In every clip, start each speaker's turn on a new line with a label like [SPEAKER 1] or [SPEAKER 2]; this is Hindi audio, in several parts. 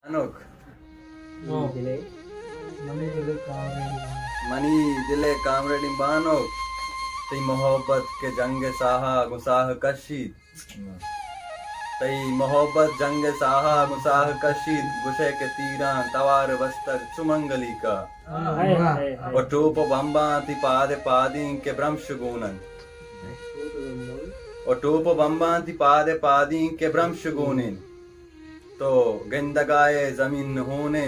[SPEAKER 1] अनुक मनी दिले कामरेडी बानो तई मोहब्बत के जंग साहा गुसाह कशीद तई मोहब्बत जंग साहा गुसाह कशीद गुशे के तीरा तवार वस्तक सुमंगली का वटूप बम्बा ति पादे पादी के ब्रह्मश गुणन वटूप बम्बा ति पादे पादी के ब्रह्मश गुणन तो गंदगाए जमीन होने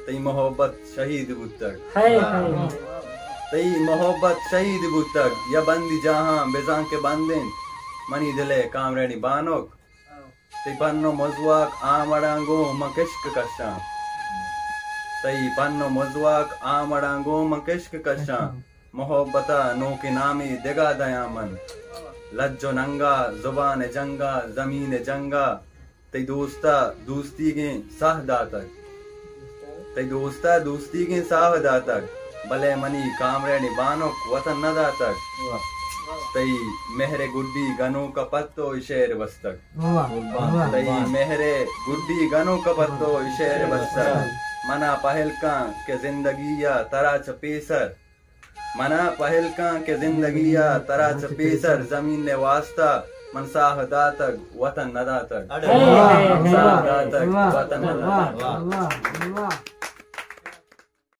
[SPEAKER 1] तई मोहब्बत शहीद बुतक तई मोहब्बत शहीद बुतक या बंदी जहां बेजां के बंदेन मनी दिले कामरेडी बानोक तई पन्नो मजुआक आमड़ांगो मकिश्क कशा तई पन्नो मजुआक आमड़ांगो मकिश्क कशा मोहब्बता नो के नामी देगा दयामन लज्जो नंगा जुबान जंगा जमीन जंगा तई दोस्ता दोस्ती के साह दातक तई दोस्ता दोस्ती के साह दातक भले मनी कामरेडी बानोक वतन न दातक तई मेहरे गुड्डी गनो का पत्तो इशेर वस्तक तई मेहरे गुड्डी गनो का पत्तो इशेर वस्तक मना पहल का के जिंदगी या तरा चपेसर मना पहल का के जिंदगी या तरा चपेसर जमीन ने वास्ता मनसाह दातक वतन न दातक मनसाह दातक वतन न दातक।